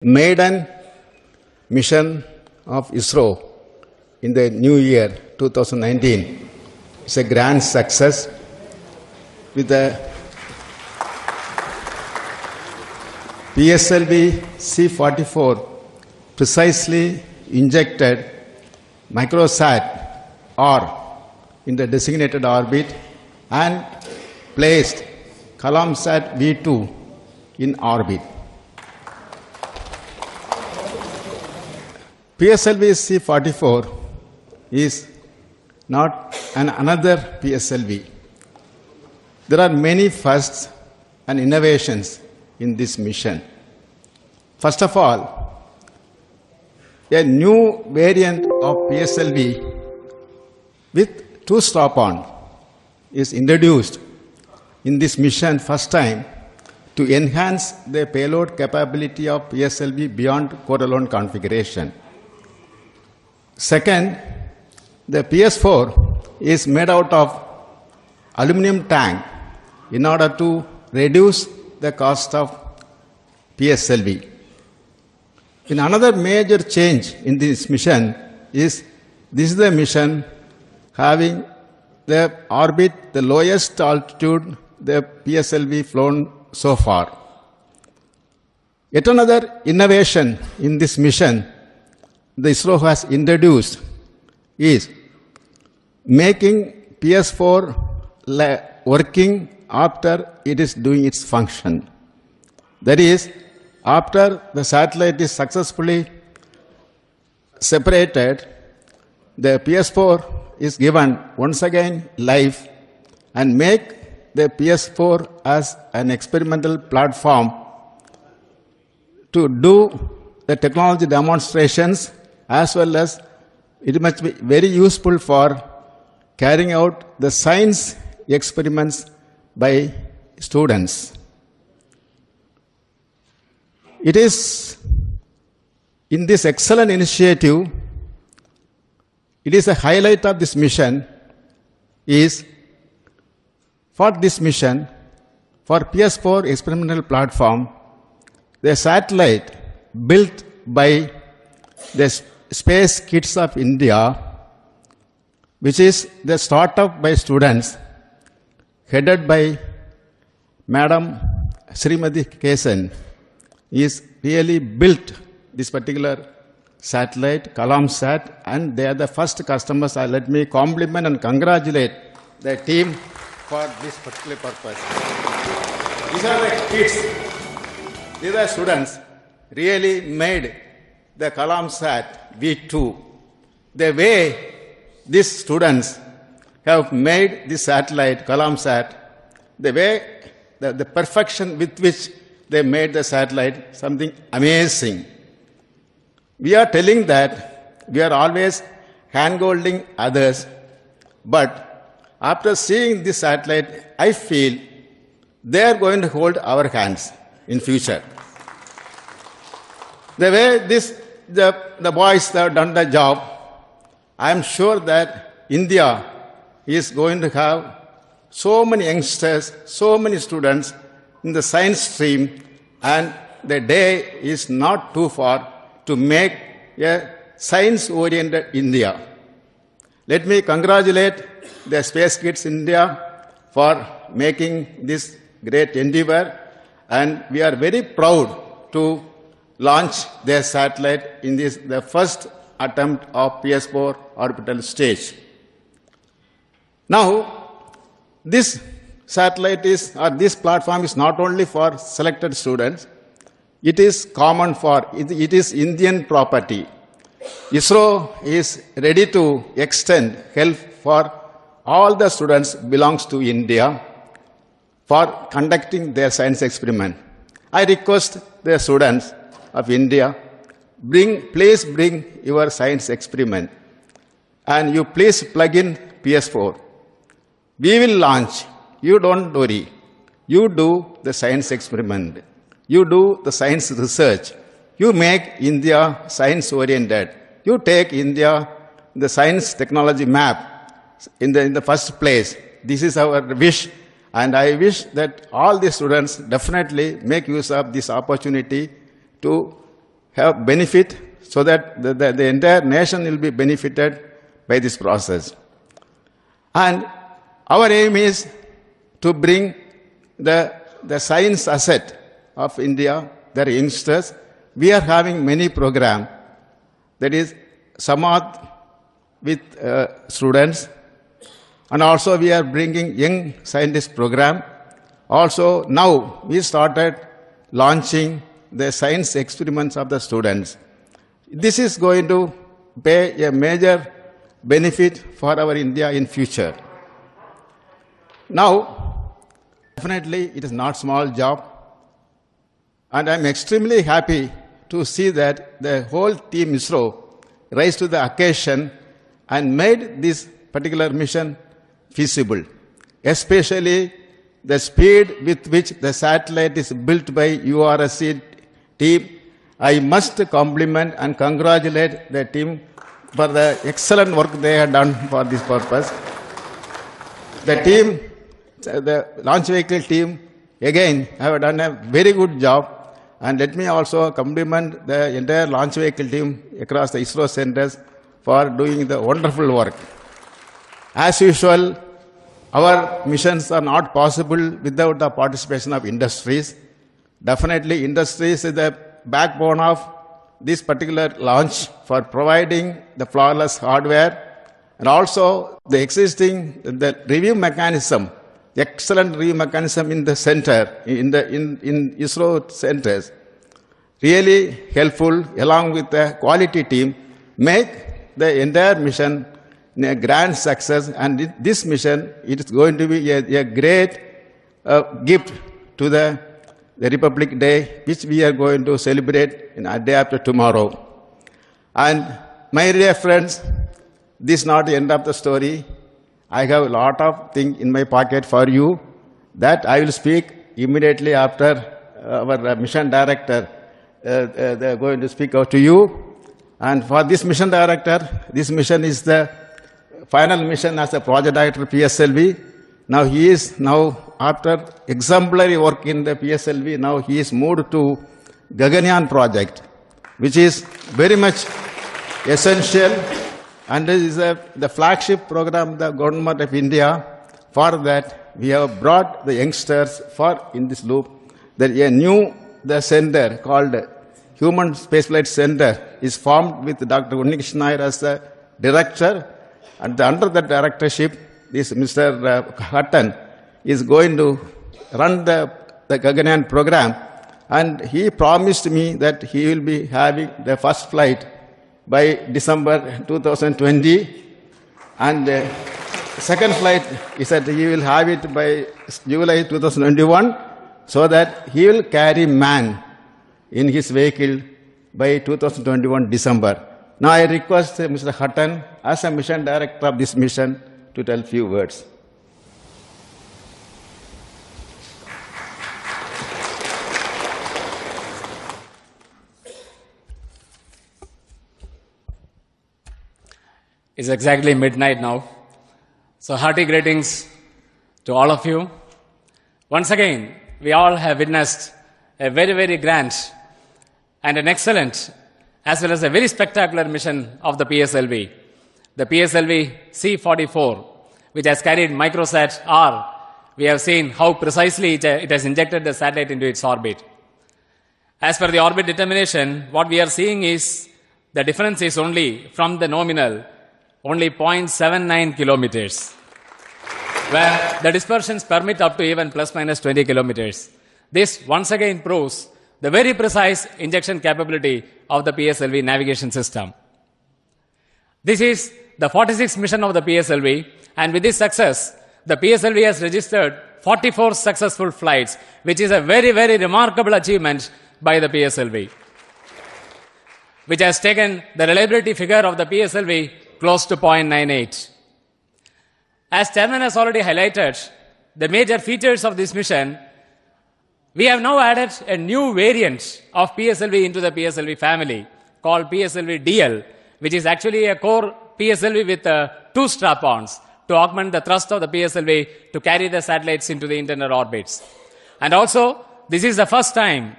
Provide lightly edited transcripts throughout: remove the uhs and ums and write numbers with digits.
maiden mission of ISRO in the new year 2019 is a grand success with the PSLV-C44 precisely injected MicrosatR in the designated orbit and placed CalomSat V2 in orbit. PSLV-C44 is not another PSLV. There are many firsts and innovations in this mission. First of all, a new variant of PSLV with two strap-on is introduced in this mission first time to enhance the payload capability of PSLV beyond core-alone configuration. Second, the PS4 is made out of aluminum tank in order to reduce the cost of PSLV. In another major change in this mission is this is the mission having the orbit, the lowest altitude the PSLV flown so far. Yet another innovation in this mission the ISRO has introduced is making PS4 working after it is doing its function. That is, after the satellite is successfully separated, the PS4 is given once again life and make the PS4 as an experimental platform to do the technology demonstrations, as well as it must be very useful for carrying out the science experiments by students. It is in this excellent initiative, it is a highlight of this mission is for this mission, for PS4 experimental platform, the satellite built by the Space Kids of India, which is the startup by students, headed by Madam Srimati Kesan, is really built this particular satellite, CalomSat, and they are the first customers. Let me compliment and congratulate the team for this particular purpose. These are the kids, these are students, really made the CalomSat V2. The way these students have made this satellite, CalomSat, the way, the perfection with which they made the satellite, something amazing. We are telling that we are always hand-holding others, but after seeing this satellite, I feel they are going to hold our hands in future. The way the boys have done the job, I am sure that India is going to have so many youngsters, so many students in the science stream, and the day is not too far to make a science-oriented India. Let me congratulate the Space Kids India for making this great endeavor, and we are very proud to launch their satellite in the first attempt of PS4 orbital stage. Now, this satellite this platform is not only for selected students, it is common for, it is Indian property. ISRO is ready to extend help for all the students belongs to India for conducting their science experiment. I request the students of India, please bring your science experiment and you please plug in PS4. We will launch. You don't worry. You do the science experiment. You do the science research. You make India science-oriented. You take India the science technology map in the first place. This is our wish, and I wish that all the students definitely make use of this opportunity to have benefit so that the entire nation will be benefited by this process. And our aim is to bring the science asset of India, their youngsters. We are having many programs. That is, Samadh with students. And also we are bringing young scientist program. Also now we started launching the science experiments of the students. This is going to pay a major benefit for our India in future. Now, definitely it is not small job. And I am extremely happy to see that the whole team ISRO rise to the occasion and made this particular mission feasible, especially the speed with which the satellite is built by URSC team. I must compliment and congratulate the team for the excellent work they have done for this purpose. The team, the launch vehicle team, again, have done a very good job. And let me also compliment the entire launch vehicle team across the ISRO centers for doing the wonderful work. As usual, our missions are not possible without the participation of industries. Definitely, industries is the backbone of this particular launch for providing the flawless hardware and also the existing review mechanism, the excellent review mechanism in the center, in ISRO centers, really helpful along with the quality team, make the entire mission a grand success. And this mission, it is going to be a great gift to the Republic Day, which we are going to celebrate a day after tomorrow. And my dear friends, this is not the end of the story. I have a lot of things in my pocket for you that I will speak immediately after our mission director. They are going to speak out to you. And for this mission director, this mission is the final mission as a project director PSLV. Now he is after exemplary work in the PSLV, now he is moved to Gaganyaan project, which is very much essential, and this is the flagship program of the government of India. For that, we have brought the youngsters in this loop. There is a new center called Human Spaceflight Center is formed with Dr. Gaganyaan as the director, and under the directorship, this Mr. Hutton is going to run the Gaganyaan program, and he promised me that he will be having the first flight by December 2020, and the second flight, he said he will have it by July 2021, so that he will carry man in his vehicle by 2021 December. Now I request Mr. Hutton, as a mission director of this mission, to tell a few words. It's exactly midnight now. So hearty greetings to all of you. Once again, we all have witnessed a very, very grand and an excellent as well as a very spectacular mission of the PSLV. The PSLV-C44, which has carried MicroSat-R. We have seen how precisely it has injected the satellite into its orbit. As per the orbit determination, what we are seeing is the difference is only from the nominal, only 0.79 kilometers, where the dispersions permit up to even plus minus 20 kilometers. This once again proves the very precise injection capability of the PSLV navigation system. This is the 46th mission of the PSLV, and with this success, the PSLV has registered 44 successful flights, which is a very, very remarkable achievement by the PSLV, which has taken the reliability figure of the PSLV close to 0.98. As Chairman has already highlighted, the major features of this mission, we have now added a new variant of PSLV into the PSLV family called PSLV-DL, which is actually a core PSLV with two strap-ons to augment the thrust of the PSLV to carry the satellites into the internal orbits. And also, this is the first time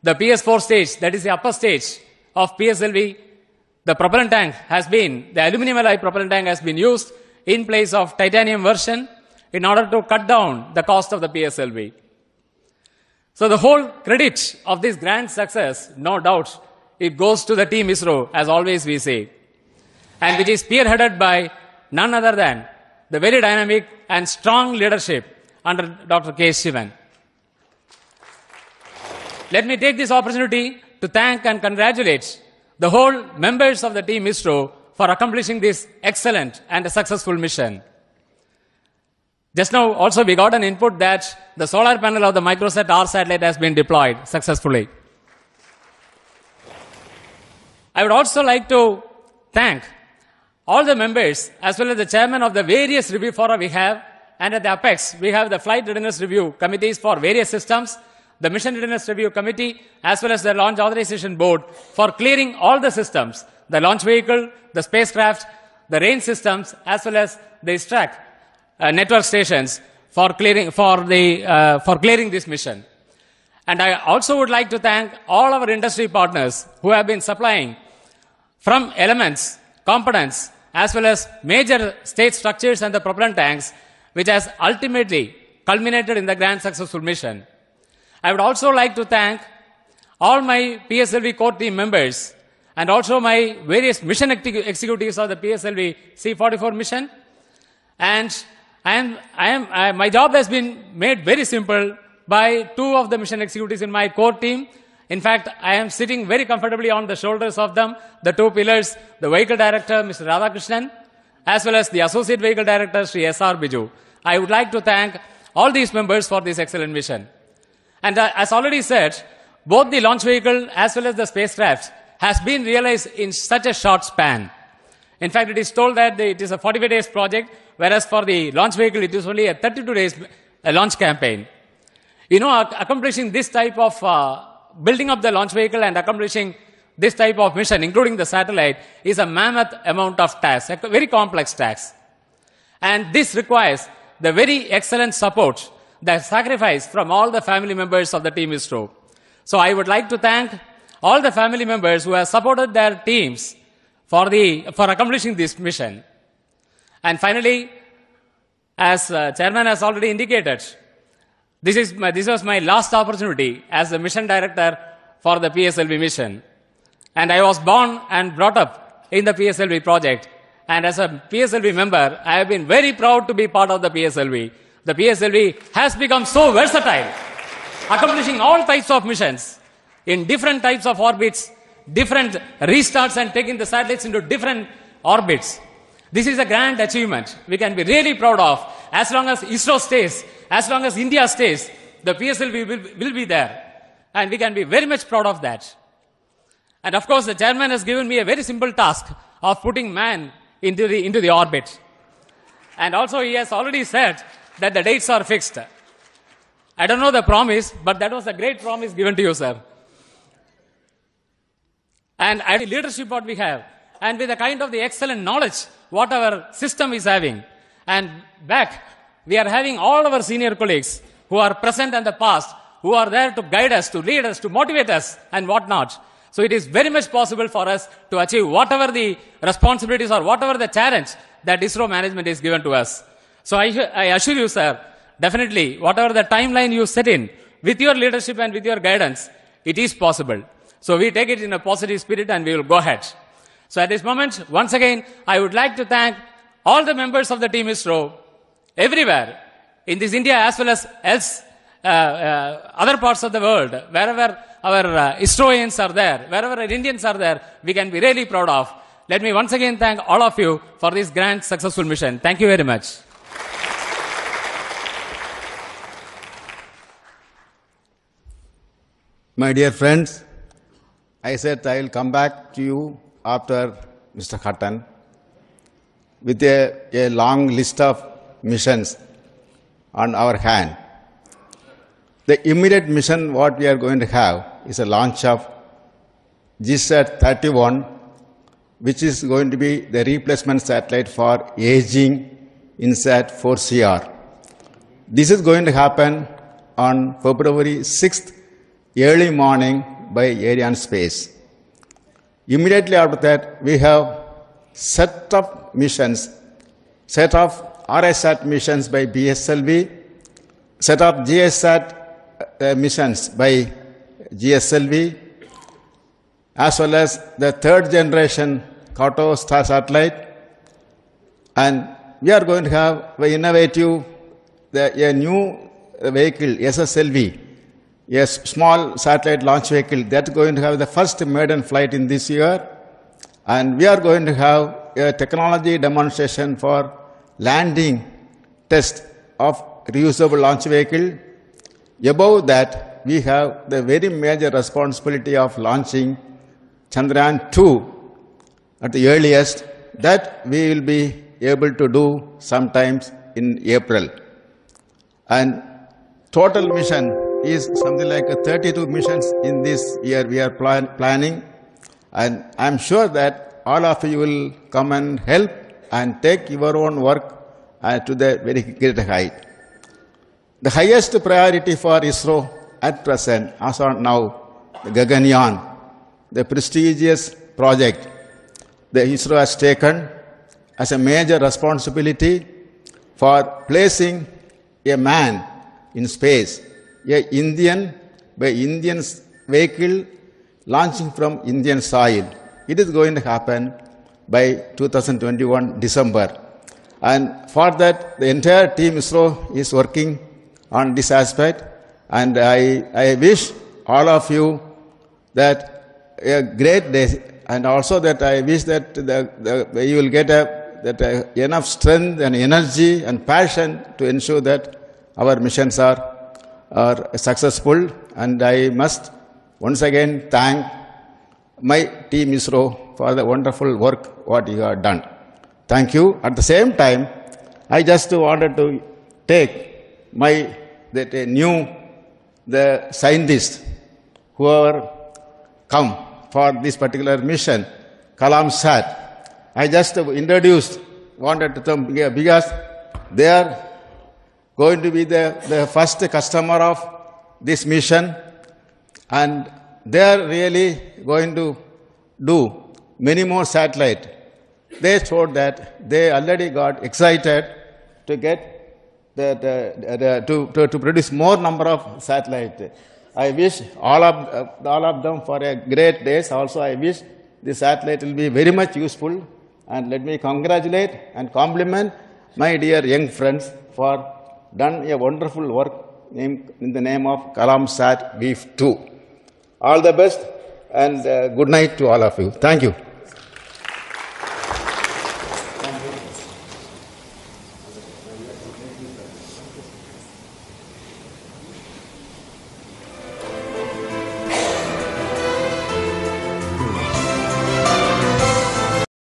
the PS4 stage, that is the upper stage, of PSLV, the propellant tank has been, the aluminum alloy propellant tank has been used in place of titanium version in order to cut down the cost of the PSLV. So the whole credit of this grand success, no doubt, it goes to the team ISRO, as always we say, and which is spearheaded by none other than the very dynamic and strong leadership under Dr. K. Shivan. Let me take this opportunity to thank and congratulate the whole members of the team ISRO for accomplishing this excellent and successful mission. Just now also we got an input that the solar panel of the MicroSat-R satellite has been deployed successfully. I would also like to thank all the members as well as the chairman of the various review fora we have, and at the apex we have the flight readiness review committees for various systems, the mission readiness review committee as well as the launch authorization board for clearing all the systems, the launch vehicle, the spacecraft, the range systems as well as the ISTRAC network stations for clearing this mission. And I also would like to thank all our industry partners who have been supplying from elements, components, as well as major state structures and the propellant tanks, which has ultimately culminated in the grand successful mission. I would also like to thank all my PSLV core team members and also my various mission executives of the PSLV-C44 mission. And my job has been made very simple by two of the mission executives in my core team. In fact, I am sitting very comfortably on the shoulders of them, the two pillars, the vehicle director, Mr. Radhakrishnan, as well as the associate vehicle director, Sri S.R. Biju. I would like to thank all these members for this excellent mission. And as already said, both the launch vehicle as well as the spacecraft has been realized in such a short span. In fact, it is told that it is a 45 days project, whereas for the launch vehicle, it is only a 32 days launch campaign. You know, accomplishing this type of building up the launch vehicle and accomplishing this type of mission, including the satellite, is a mammoth amount of task, a very complex task. And this requires the very excellent support, the sacrifice from all the family members of the team ISRO. So I would like to thank all the family members who have supported their teams for accomplishing this mission. And finally, as chairman has already indicated, this was my last opportunity as the mission director for the PSLV mission. And I was born and brought up in the PSLV project. And as a PSLV member, I have been very proud to be part of the PSLV. The PSLV has become so versatile, accomplishing all types of missions in different types of orbits, different restarts and taking the satellites into different orbits. This is a grand achievement we can be really proud of. As long as ISRO stays, as long as India stays, the PSLV will be there. And we can be very much proud of that. And of course, the chairman has given me a very simple task of putting man into the orbit. And also he has already said that the dates are fixed. I don't know the promise, but that was a great promise given to you, sir. And the leadership what we have, and with the kind of the excellent knowledge what our system is having, and back, we are having all our senior colleagues who are present in the past, who are there to guide us, to lead us, to motivate us, and whatnot. So it is very much possible for us to achieve whatever the responsibilities or whatever the challenge that ISRO management is given to us. So I assure you, sir, definitely, whatever the timeline you set in, with your leadership and with your guidance, it is possible. So we take it in a positive spirit and we will go ahead. So at this moment, once again, I would like to thank all the members of the team ISRO everywhere in this India as well as other parts of the world, wherever our ISROians are there, wherever our Indians are there, we can be really proud of. Let me once again thank all of you for this grand successful mission. Thank you very much. My dear friends, I said I will come back to you after Mr. Hutton with a long list of missions on our hand. The immediate mission what we are going to have is a launch of GSAT-31, which is going to be the replacement satellite for aging INSAT-4CR. This is going to happen on February 6th, early morning by Arianespace. Immediately after that, we have set of missions, set of RSAT missions by PSLV, set of GSAT missions by GSLV, as well as the third generation Kato star satellite. And we are going to have an innovative, a new vehicle, SSLV, a small satellite launch vehicle that's going to have the first maiden flight in this year. And we are going to have a technology demonstration for landing test of reusable launch vehicle. Above that, we have the very major responsibility of launching Chandrayaan-2 at the earliest, that we will be able to do sometimes in April. And total mission is something like 32 missions in this year we are planning. And I'm sure that all of you will come and help and take your own work to the very great height. The highest priority for ISRO at present, as of now, the Gaganyaan, the prestigious project the ISRO has taken as a major responsibility for placing a man in space, a Indian vehicle launching from Indian soil. It is going to happen by 2021 December. And for that, the entire team ISRO is working on this aspect. And I wish all of you that a great day, and also that I wish that you will get enough strength and energy and passion to ensure that our missions are successful. And I must once again thank my team ISRO for the wonderful work what you have done. Thank you. At the same time, I just wanted to take the scientists who are come for this particular mission, Kalamsat. I just wanted to them because they are going to be the first customer of this mission, and they are really going to do many more satellites. They showed that they already got excited to get to produce more number of satellites. I wish all of them for a great days. Also, I wish the satellite will be very much useful. And let me congratulate and compliment my dear young friends for done a wonderful work in the name of Kalamsat Beef 2. All the best and good night to all of you. Thank you.